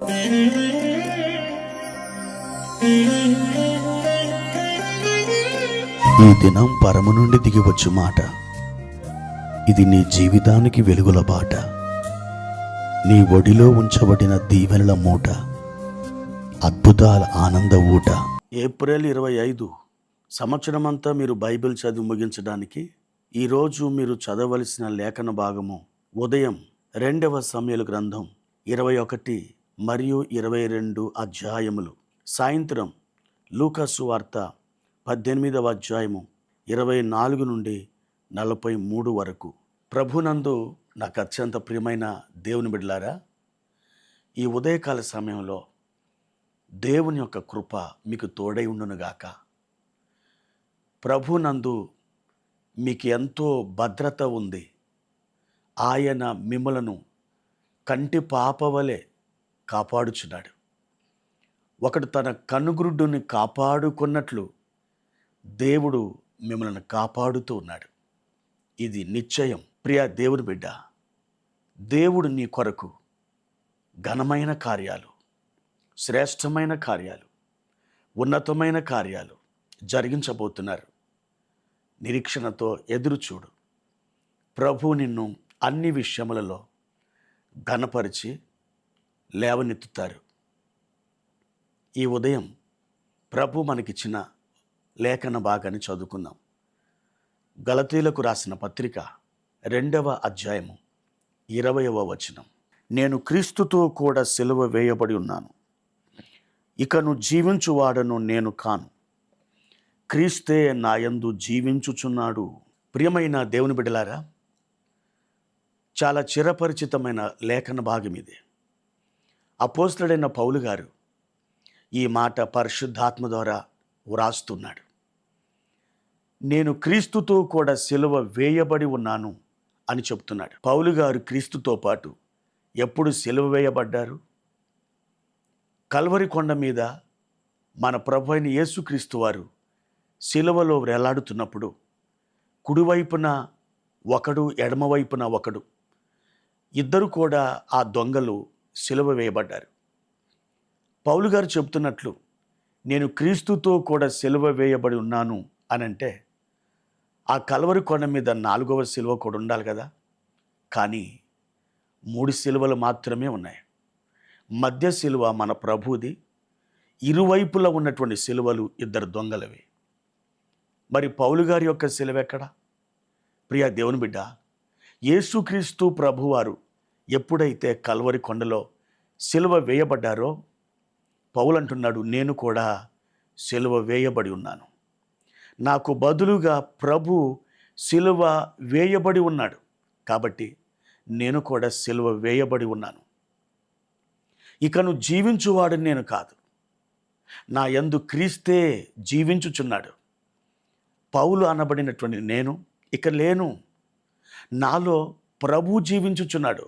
ఈ దినం పరము నుండి దిగివచ్చు మాట. ఇది నీ జీవితానికి వెలుగుల బాట. నీ ఒడిలో ఉంచబడిన దీవెనల మూట, అద్భుతాల ఆనంద ఊట. ఏప్రిల్ 25 సంవత్సరమంతా మీరు బైబిల్ చదివి ముగించడానికి ఈరోజు మీరు చదవలసిన లేఖన భాగము ఉదయం 2వ సమూయేలు గ్రంథం 21 మరియు 22 అధ్యాయములు, సాయంత్రం లూకా సువార్త 18వ అధ్యాయము 24 నుండి 43 వరకు. ప్రభునందు నాకు అత్యంత ప్రియమైన దేవుని బిడ్డలారా, ఈ ఉదయకాల సమయంలో దేవుని యొక్క కృప మీకు తోడై ఉండునుగాక. ప్రభునందు మీకు ఎంతో భద్రత ఉంది. ఆయన మిమ్మలను కంటి పాపవలె కాపాడుచున్నాడు. ఒకడు తన కనుగురుడుని కాపాడుకున్నట్లు దేవుడు మిమ్మల్ని కాపాడుతూ ఉన్నాడు. ఇది నిశ్చయం. ప్రియ దేవుని బిడ్డ, దేవుడు నీ కొరకు ఘనమైన కార్యాలు, శ్రేష్టమైన కార్యాలు, ఉన్నతమైన కార్యాలు జరిగించబోతున్నారు. నిరీక్షణతో ఎదురు చూడు. ప్రభు నిన్ను అన్ని విషయములలో ఘనపరిచి లేవనెత్తుతారు. ఈ ఉదయం ప్రభు మనకిచ్చిన లేఖన భాగాన్ని చదువుకుందాం. గలతీలకు రాసిన పత్రిక 2వ అధ్యాయము 20వ వచనం. నేను క్రీస్తుతో కూడా సిలువ వేయబడి ఉన్నాను. ఇకను జీవించువాడను నేను కాను, క్రీస్తే నాయందు జీవించుచున్నాడు. ప్రియమైన దేవుని బిడ్డలారా, చాలా చిరపరిచితమైన లేఖన భాగం ఇది. అపోస్తలుడైన పౌలు గారు ఈ మాట పరిశుద్ధాత్మ ద్వారా వ్రాస్తున్నాడు. నేను క్రీస్తుతో కూడా సిలువ వేయబడి ఉన్నాను అని చెప్తున్నాడు. పౌలు గారు క్రీస్తుతో పాటు ఎప్పుడు సిలువ వేయబడ్డారు? కల్వరి కొండ మీద మన ప్రభు అయిన యేసుక్రీస్తు వారు సిలువలో వేలాడుతున్నప్పుడు కుడివైపున ఒకడు, ఎడమవైపున ఒకడు, ఇద్దరు కూడా ఆ దొంగలు సిలువ వేయబడ్డారు. పౌలు గారు చెబుతున్నట్లు నేను క్రీస్తుతో కూడా సిలువ వేయబడి ఉన్నాను అనంటే ఆ కల్వరి కొండ మీద 4వ సిలువ కూడా ఉండాలి కదా. కానీ 3 సిలువలు మాత్రమే ఉన్నాయి. మధ్య సిలువ మన ప్రభుది, ఇరువైపులా ఉన్నటువంటి సిలువలు ఇద్దరు దొంగలవి. మరి పౌలు గారి యొక్క సిలువ ఎక్కడ? ప్రియ దేవుని బిడ్డ, యేసుక్రీస్తు ప్రభువారు ఎప్పుడైతే కల్వరి కొండలో సిలువ వేయబడ్డారో పౌలు అంటున్నాడు, నేను కూడా సిలువ వేయబడి ఉన్నాను. నాకు బదులుగా ప్రభు సిలువ వేయబడి ఉన్నాడు కాబట్టి నేను కూడా సిలువ వేయబడి ఉన్నాను. ఇకను జీవించువాడు నేను కాదు, నా యందు క్రీస్తే జీవించుచున్నాడు. పౌలు అనబడినటువంటి నేను ఇక లేను, నాలో ప్రభు జీవించుచున్నాడు.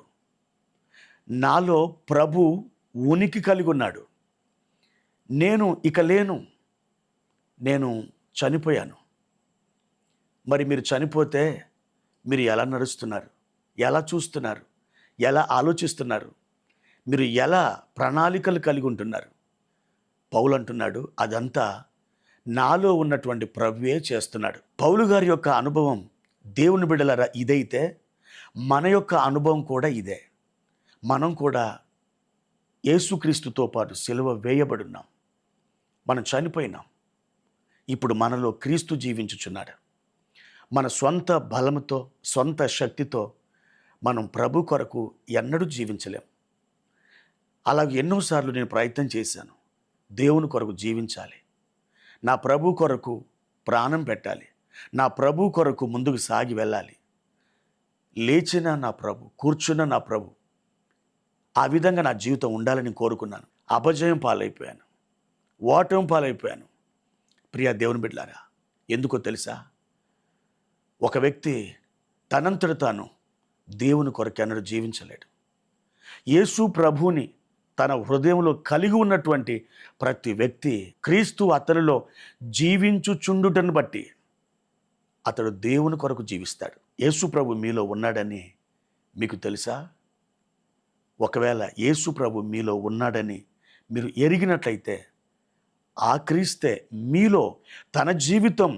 నాలో ప్రభు ఉనికి కలిగి ఉన్నాడు. నేను ఇక లేను, నేను చనిపోయాను. మరి మీరు చనిపోతే మీరు ఎలా నడుస్తున్నారు, ఎలా చూస్తున్నారు, ఎలా ఆలోచిస్తున్నారు, మీరు ఎలా ప్రణాళికలు కలిగి ఉంటున్నారు? పౌలు అంటున్నాడు, అదంతా నాలో ఉన్నటువంటి ప్రభువే చేస్తున్నాడు. పౌలు గారి యొక్క అనుభవం దేవుని బిడ్డలారా ఇదైతే మన యొక్క అనుభవం కూడా ఇదే. మనం కూడా యేసుక్రీస్తుతో పాటు సిలువ వేయబడున్నాం. మనం చనిపోయినాం. ఇప్పుడు మనలో క్రీస్తు జీవించుచున్నాడు. మన సొంత బలముతో, సొంత శక్తితో మనం ప్రభు కొరకు ఎన్నడూ జీవించలేం. అలాగే ఎన్నోసార్లు నేను ప్రయత్నం చేశాను. దేవుని కొరకు జీవించాలి, నా ప్రభు కొరకు ప్రాణం పెట్టాలి, నా ప్రభు కొరకు ముందుకు సాగి వెళ్ళాలి. లేచిన నా ప్రభు, కూర్చున్న నా ప్రభు, ఆ విధంగా నా జీవితం ఉండాలని కోరుకున్నాను. అపజయం పాలైపోయాను, ఓటమి పాలైపోయాను. ప్రియ దేవుని బిడ్డలారా, ఎందుకో తెలుసా? ఒక వ్యక్తి తనంతట తాను దేవుని కొరకు ఎన్నడూ జీవించలేడు. యేసు ప్రభువుని తన హృదయంలో కలిగి ఉన్నటువంటి ప్రతి వ్యక్తి క్రీస్తు అతనిలో జీవించుచుండుటను బట్టి అతడు దేవుని కొరకు జీవిస్తాడు. యేసు ప్రభు మీలో ఉన్నాడని మీకు తెలుసా? ఒకవేళ యేసు ప్రభు మీలో ఉన్నాడని మీరు ఎరిగినట్లయితే ఆ క్రీస్తే మీలో తన జీవితం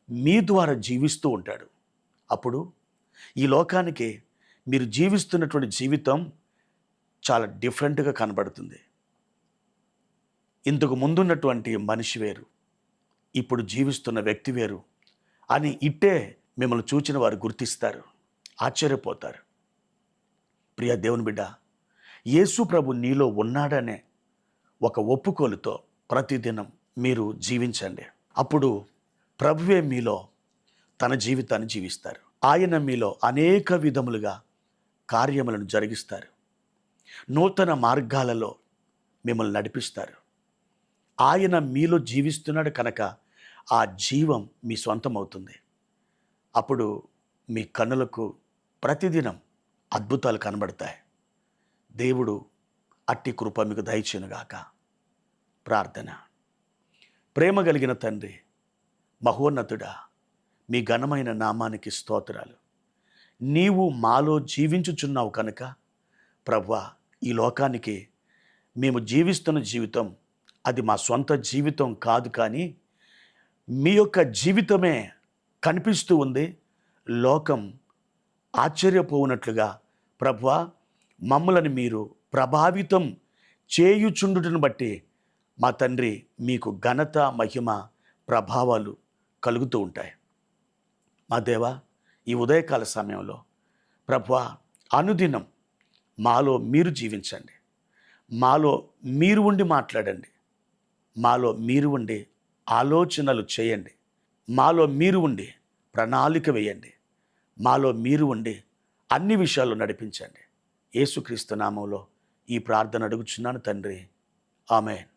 మీ ద్వారా జీవిస్తూ ఉంటాడు. అప్పుడు ఈ లోకానికి మీరు జీవిస్తున్నటువంటి జీవితం చాలా డిఫరెంట్గా కనబడుతుంది. ఇంతకు ముందున్నటువంటి మనిషి వేరు, ఇప్పుడు జీవిస్తున్న వ్యక్తి వేరు అని ఇట్టే మిమ్మల్ని చూచిన వారు గుర్తిస్తారు, ఆశ్చర్యపోతారు. ప్రియ దేవుని బిడ్డ, యేసు ప్రభు నీలో ఉన్నాడనే ఒక ఒప్పుకోలుతో ప్రతిదినం మీరు జీవించండి. అప్పుడు ప్రభువే మీలో తన జీవితాన్ని జీవిస్తారు. ఆయన మీలో అనేక విధములుగా కార్యములను జరిగిస్తారు. నూతన మార్గాలలో మిమ్మల్ని నడిపిస్తారు. ఆయన మీలో జీవిస్తున్నాడు కనుక ఆ జీవం మీ సొంతం అవుతుంది. అప్పుడు మీ కన్నులకు ప్రతిదినం అద్భుతాలు కనబడతాయి. దేవుడు అట్టి కృప మీకు దయచేయునుగాక. ప్రార్థన. ప్రేమ కలిగిన తండ్రి, మహోన్నతుడా, మీ ఘనమైన నామానికి స్తోత్రాలు. నీవు మాలో జీవించుచున్నావు కనుక ప్రభువా, ఈ లోకానికి మేము జీవిస్తున్న జీవితం అది మా సొంత జీవితం కాదు, కానీ మీ యొక్క జీవితమే కనిపిస్తూ ఉంది. లోకం ఆశ్చర్యపోవునట్లుగా ప్రభువా, మమ్మలను మీరు ప్రభావితం చేయుచుండుటను బట్టి మా తండ్రి మీకు ఘనత, మహిమ, ప్రభావాలు కలుగుతూ ఉంటాయి. మా దేవా, ఈ ఉదయకాల సమయంలో ప్రభువా, అనుదినం మాలో మీరు జీవించండి. మాలో మీరు ఉండి మాట్లాడండి. మాలో మీరు ఉండి ఆలోచనలు చేయండి. మాలో మీరు ఉండి ప్రణాళిక వేయండి. మాలో మీరు ఉండి అన్ని విషయాలు నడిపించండి. యేసుక్రీస్తు నామంలో ఈ ప్రార్థన అడుగుచున్నాను తండ్రి. ఆమేన్.